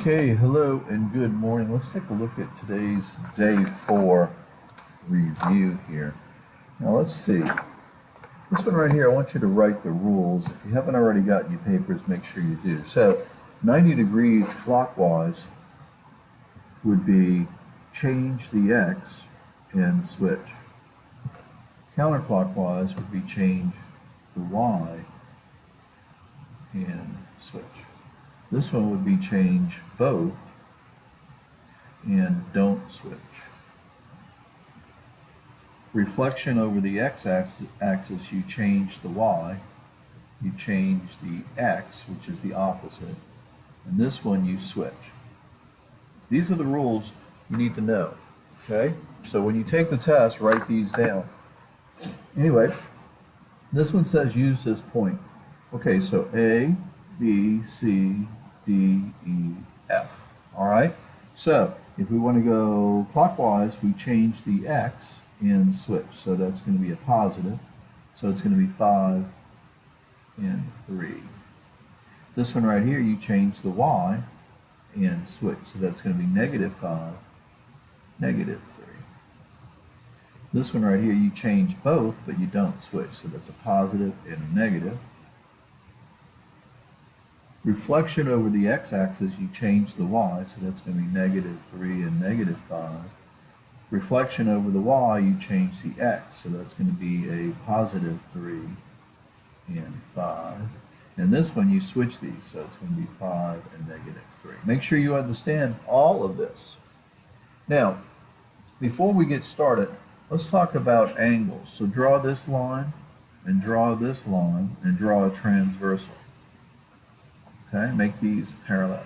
Okay, hello and good morning. Let's take a look at today's day 4 review here. Now let's see. This one right here, I want you to write the rules. If you haven't already got your papers, make sure you do. So 90 degrees clockwise would be change the X and switch. Counterclockwise would be change the Y and switch. This one would be change both and don't switch. Reflection over the x-axis, you change the y, you change the x, which is the opposite, and this one you switch. These are the rules you need to know, okay? So when you take the test, write these down. Anyway, this one says use this point. Okay, so A, B, C, D, E, F. All right? So if we want to go clockwise, we change the X and switch. So that's going to be a positive. So it's going to be 5 and 3. This one right here, you change the Y and switch. So that's going to be negative 5, negative 3. This one right here, you change both, but you don't switch. So that's a positive and a negative. Reflection over the x-axis, you change the y, so that's going to be negative 3 and negative 5. Reflection over the y, you change the x, so that's going to be a positive 3 and 5. And this one, you switch these, so it's going to be 5 and negative 3. Make sure you understand all of this. Now, before we get started, let's talk about angles. So draw this line, and draw this line, and draw a transversal. Okay, make these parallel.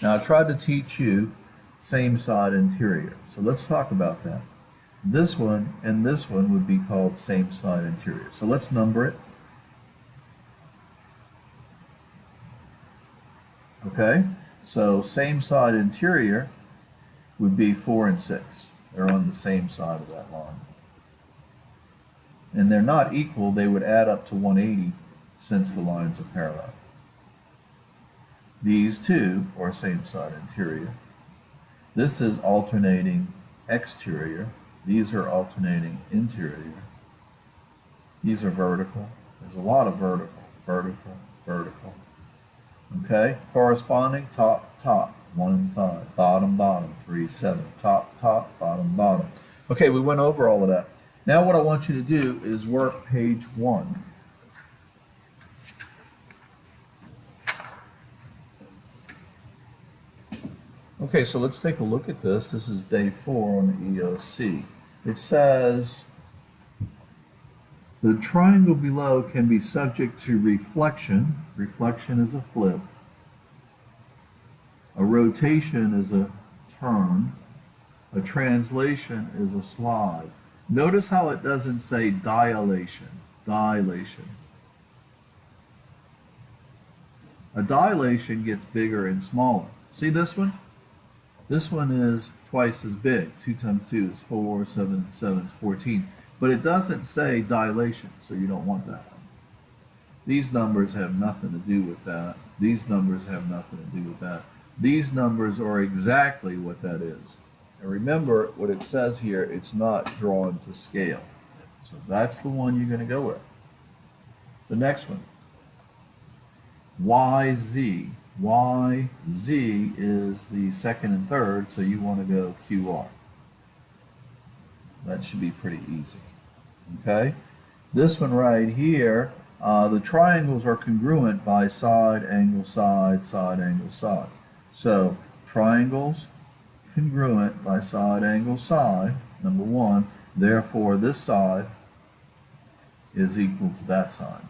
Now I tried to teach you same side interior. So let's talk about that. This one and this one would be called same side interior. So let's number it. Okay, so same side interior would be 4 and 6. They're on the same side of that line. And they're not equal, they would add up to 180 since the lines are parallel. These two are same side interior. This is alternating exterior. These are alternating interior. These are vertical. There's a lot of vertical, vertical, vertical. Okay, corresponding top, top, 1 and 5, bottom, bottom, 3, 7, top, top, bottom, bottom. Okay, we went over all of that. Now what I want you to do is work page 1. Okay, so let's take a look at this. This is day 4 on the EOC. It says the triangle below can be subject to reflection. Reflection is a flip. A rotation is a turn. A translation is a slide. Notice how it doesn't say dilation. Dilation. A dilation gets bigger and smaller. See this one? This one is twice as big. 2 times 2 is 4, 7 and 7 is 14. But it doesn't say dilation, so you don't want that one. These numbers have nothing to do with that. These numbers have nothing to do with that. These numbers are exactly what that is. And remember what it says here, it's not drawn to scale. So that's the one you're going to go with. The next one, YZ. YZ is the second and third, so you want to go QR. That should be pretty easy. Okay? This one right here, the triangles are congruent by side, angle, side, side, angle, side. So triangles congruent by side, angle, side, number 1. Therefore, this side is equal to that side.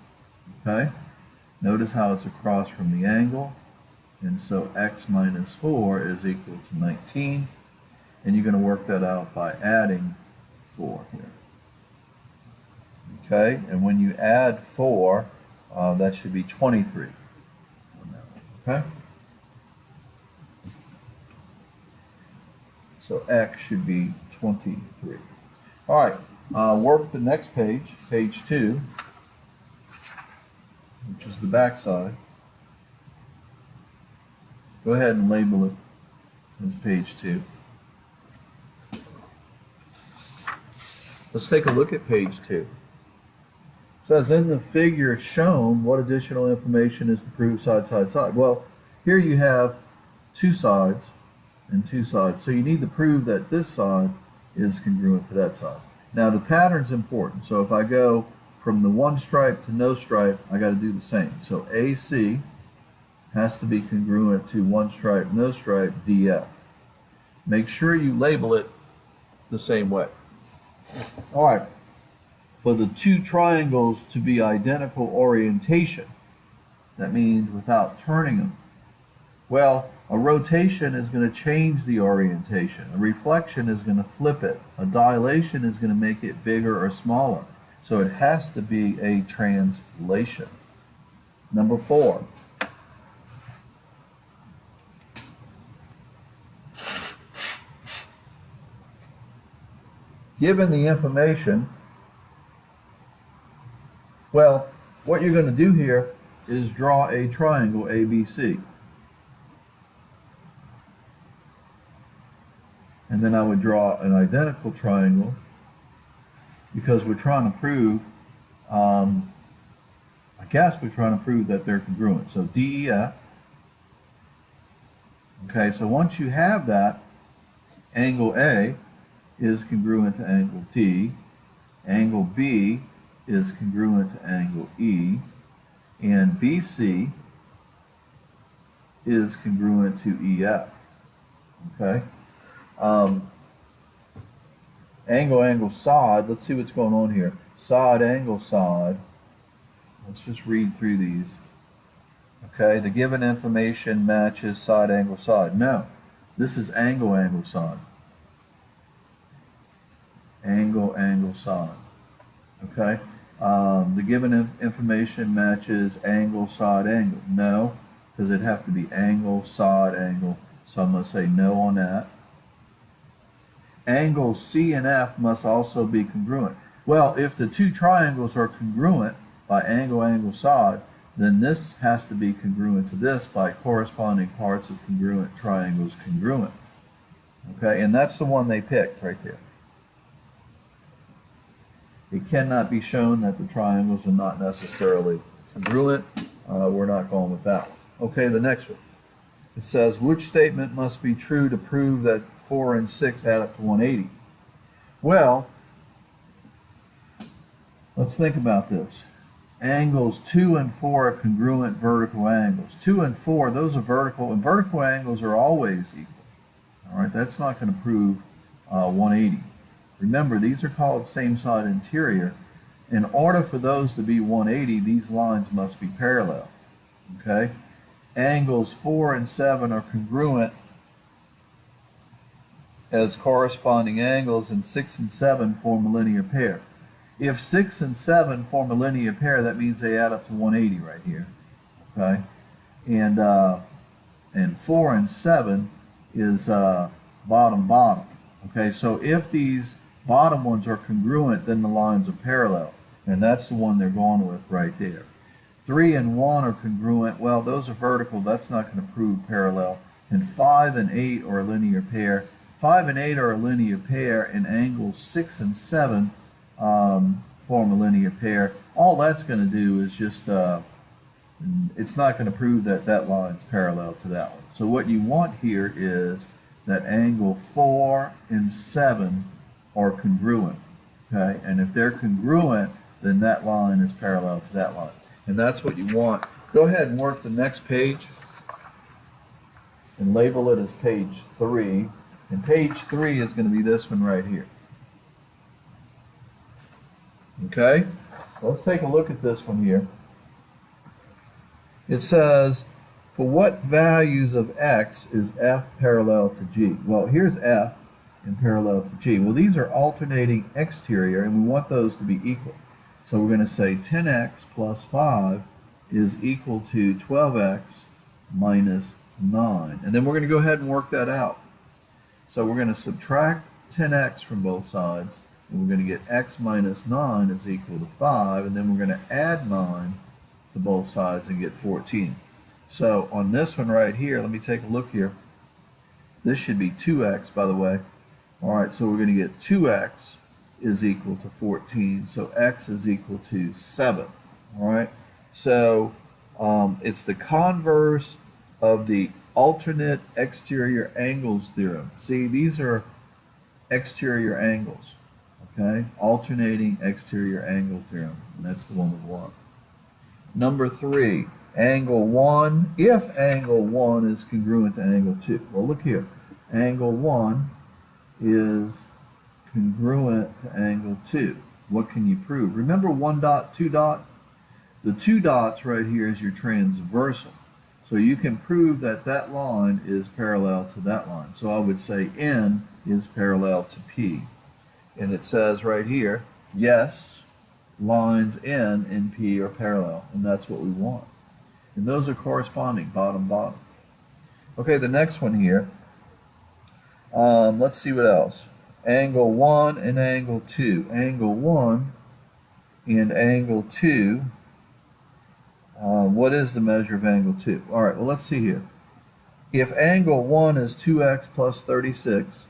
Okay? Notice how it's across from the angle. And so x minus 4 is equal to 19. And you're going to work that out by adding 4 here. Okay? And when you add 4, that should be 23. Okay? So x should be 23. All right. Work the next page, page 2, which is the back side. Go ahead and label it as page 2. Let's take a look at page 2. It says, in the figure shown, what additional information is to prove side, side, side? Well, here you have two sides and two sides. So you need to prove that this side is congruent to that side. Now the pattern's important. So if I go from the one stripe to no stripe, I got to do the same. So AC has to be congruent to one stripe, no stripe, DF. Make sure you label it the same way. All right, for the two triangles to be identical orientation, that means without turning them, well, a rotation is going to change the orientation. A reflection is going to flip it. A dilation is going to make it bigger or smaller. So it has to be a translation. Number 4. Given the information, well, what you're going to do here is draw a triangle ABC. And then I would draw an identical triangle because we're trying to prove, I guess we're trying to prove that they're congruent. So DEF. Okay, so once you have that, angle A is congruent to angle D, angle B is congruent to angle E, and BC is congruent to EF. Okay? Angle, side, let's see what's going on here. Side, angle, side. Let's just read through these. Okay, the given information matches side, angle, side. No, this is angle, side. Angle, side. Okay? The given information matches angle, side, angle. No, because it'd have to be angle, side, angle. So I'm going to say no on that. Angles C and F must also be congruent. Well, if the two triangles are congruent by angle, side, then this has to be congruent to this by corresponding parts of congruent triangles congruent. Okay, and that's the one they picked right there. It cannot be shown that the triangles are not necessarily congruent. We're not going with that one. Okay, the next one. It says, which statement must be true to prove that 4 and 6 add up to 180? Well, let's think about this. Angles 2 and 4 are congruent vertical angles. 2 and 4, those are vertical, and vertical angles are always equal. All right, that's not going to prove 180. Remember, these are called same side interior. In order for those to be 180, these lines must be parallel. Okay? Angles 4 and 7 are congruent as corresponding angles, and 6 and 7 form a linear pair. If 6 and 7 form a linear pair, that means they add up to 180 right here. Okay? And 4 and 7 is bottom, bottom. Okay, so if these bottom ones are congruent, then the lines are parallel. And that's the one they're going with right there. 3 and 1 are congruent. Well, those are vertical. That's not going to prove parallel. And 5 and 8 are a linear pair. 5 and 8 are a linear pair, and angles 6 and 7 form a linear pair. All that's going to do is just, it's not going to prove that that line's parallel to that one. So what you want here is that angle 4 and 7 are congruent. Okay, and if they're congruent, then that line is parallel to that line. And that's what you want. Go ahead and work the next page and label it as page 3. And page 3 is going to be this one right here. Okay? Let's take a look at this one here. It says, for what values of x is f parallel to g? Well, here's f and parallel to g. Well, these are alternating exterior, and we want those to be equal. So we're going to say 10x plus 5 is equal to 12x minus 9. And then we're going to go ahead and work that out. So we're going to subtract 10x from both sides, and we're going to get x minus 9 is equal to 5, and then we're going to add 9 to both sides and get 14. So on this one right here, let me take a look here. This should be 2x, by the way. All right, so we're going to get 2x is equal to 14, so x is equal to 7. All right, so it's the converse of the alternate exterior angles theorem. See, these are exterior angles, okay? Alternating exterior angle theorem, and that's the one we want. Number 3, angle 1, if angle 1 is congruent to angle 2. Well, look here. Angle 1 is congruent to angle 2. What can you prove? Remember 1 dot, 2 dot? The 2 dots right here is your transversal. So you can prove that that line is parallel to that line. So I would say N is parallel to P. And it says right here, yes, lines N and P are parallel, and that's what we want. And those are corresponding, bottom, bottom. Okay, the next one here, let's see what else. Angle 1 and angle 2. Angle 1 and angle 2, what is the measure of angle 2? All right, well, let's see here. If angle 1 is 2x plus 36,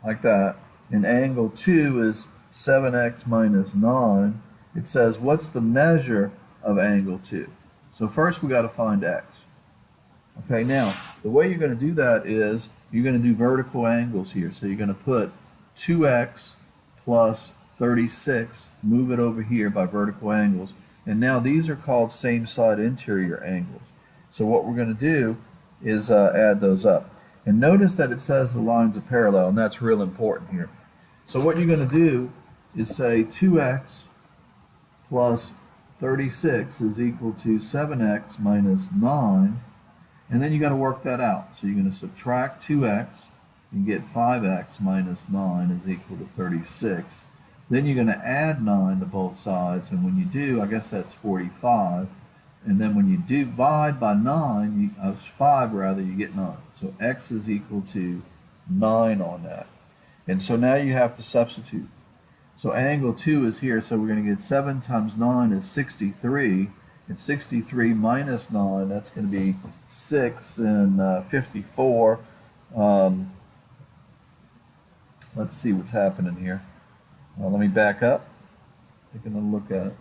like that, and angle 2 is 7x minus 9, it says, what's the measure of angle 2? So first we got to find x. Okay, now, the way you're going to do that is you're going to do vertical angles here. So you're going to put 2x plus 36, move it over here by vertical angles. And now these are called same side interior angles. So what we're going to do is add those up. And notice that it says the lines are parallel, and that's real important here. So what you're going to do is say 2x plus 36 is equal to 7x minus 9, and then you got to work that out. So you're going to subtract 2x and get 5x minus 9 is equal to 36. Then you're going to add 9 to both sides, and when you do, I guess that's 45. And then when you divide by 9, 5 rather, you get 9. So x is equal to 9 on that. And so now you have to substitute. So angle 2 is here, so we're going to get 7 times 9 is 63. And 63 minus 9, that's going to be 6 and 54. Let's see what's happening here. Let me back up. Taking a look at it.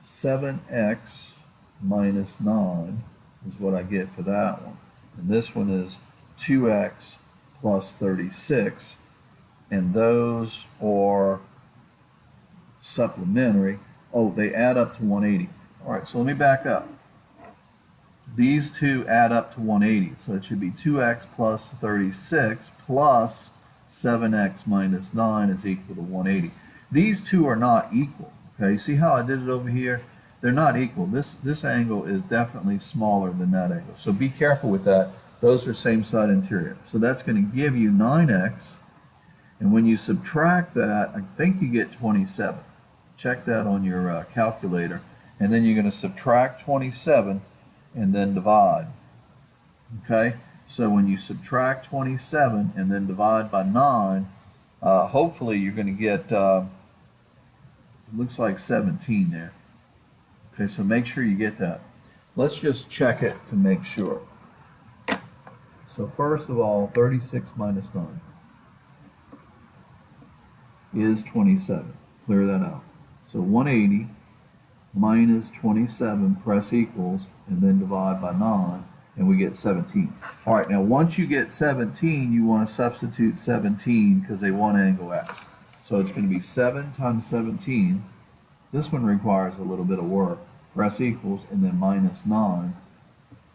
7x minus 9 is what I get for that one. And this one is 2x plus 36. And those are supplementary. Oh, they add up to 180. All right, so let me back up. These two add up to 180. So it should be 2x plus 36 plus 7x minus 9 is equal to 180. These two are not equal. Okay, see how I did it over here? They're not equal. This angle is definitely smaller than that angle. So be careful with that. Those are same side interior. So that's going to give you 9x. And when you subtract that, I think you get 27. Check that on your calculator. And then you're going to subtract 27 and then divide. Okay? So when you subtract 27 and then divide by 9, hopefully you're going to get, it looks like 17 there. Okay, so make sure you get that. Let's just check it to make sure. So first of all, 36 minus 9 is 27. Clear that out. So 180 minus 27, press equals, and then divide by 9, and we get 17. All right, now once you get 17, you want to substitute 17 because they want angle x. So it's going to be 7 times 17. This one requires a little bit of work. Press equals, and then minus 9,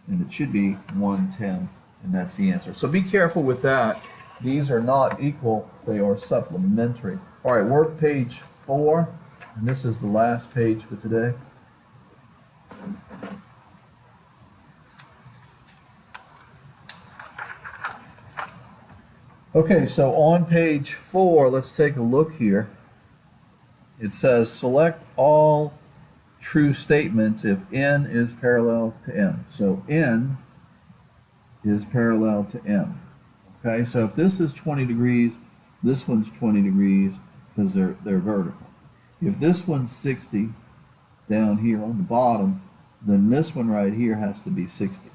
and it should be 110, and that's the answer. So be careful with that. These are not equal, they are supplementary. All right, work page 4, and this is the last page for today. Okay, so on page 4, let's take a look here. It says select all true statements if n is parallel to m. So n is parallel to m. Okay, so if this is 20 degrees, this one's 20 degrees because they're vertical. If this one's 60 down here on the bottom, then this one right here has to be 60.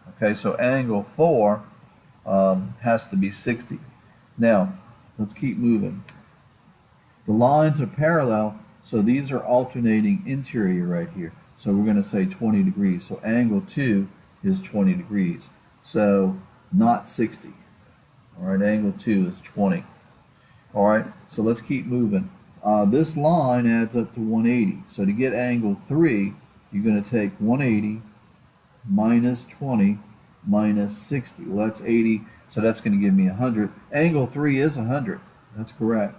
Okay, so angle 4 has to be 60. Now, let's keep moving. The lines are parallel, so these are alternating interior right here. So we're going to say 20 degrees. So angle 2 is 20 degrees. So not 60. All right, angle 2 is 20. All right, so let's keep moving. This line adds up to 180. So to get angle 3, you're going to take 180 minus 20 minus 60. Well, that's 80, so that's going to give me 100. Angle 3 is 100. That's correct.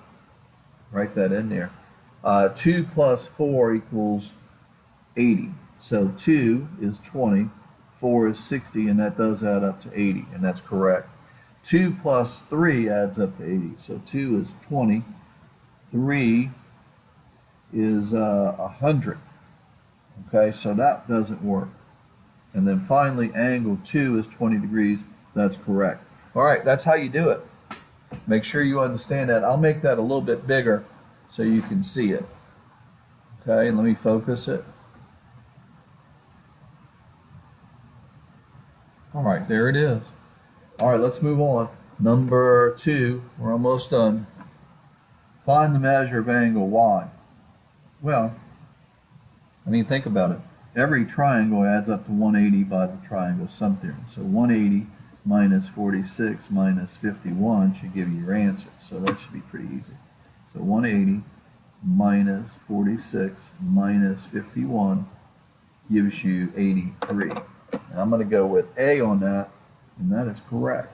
Write that in there. 2 plus 4 equals 80. So 2 is 20, 4 is 60, and that does add up to 80, and that's correct. 2 plus 3 adds up to 80. So 2 is 20, 3 is 100. Okay, so that doesn't work. And then finally, angle 2 is 20 degrees. That's correct. All right, that's how you do it. Make sure you understand that. I'll make that a little bit bigger so you can see it. Okay, let me focus it. All right, there it is. All right, let's move on. Number 2, we're almost done. Find the measure of angle Y. Well, I mean, think about it. Every triangle adds up to 180 by the triangle sum theorem. So 180 minus 46 minus 51 should give you your answer. So that should be pretty easy. So 180 minus 46 minus 51 gives you 83. And I'm going to go with A on that, and that is correct.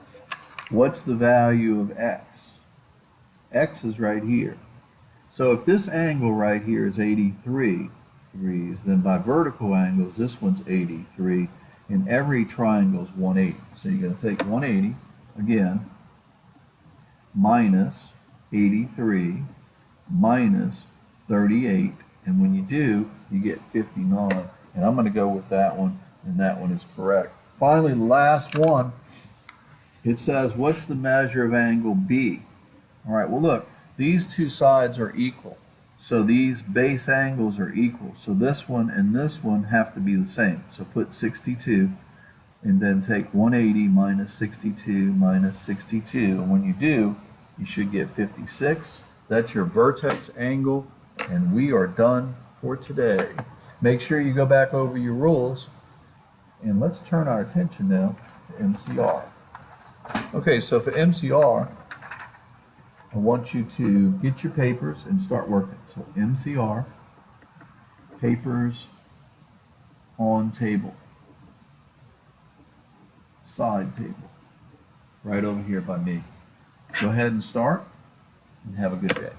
What's the value of X? X is right here. So if this angle right here is 83 degrees, then by vertical angles, this one's 83, and every triangle is 180. So you're going to take 180, again, minus 83, minus 38, and when you do, you get 59. And I'm going to go with that one, and that one is correct. Finally, the last one, it says, what's the measure of angle B? All right, well, look, these two sides are equal. So these base angles are equal. So this one and this one have to be the same. So put 62 and then take 180 minus 62 minus 62. And when you do, you should get 56. That's your vertex angle, and we are done for today. Make sure you go back over your rules, and let's turn our attention now to MCR. Okay, so for MCR, I want you to get your papers and start working. So MCR, papers on table, side table, right over here by me. Go ahead and start, and have a good day.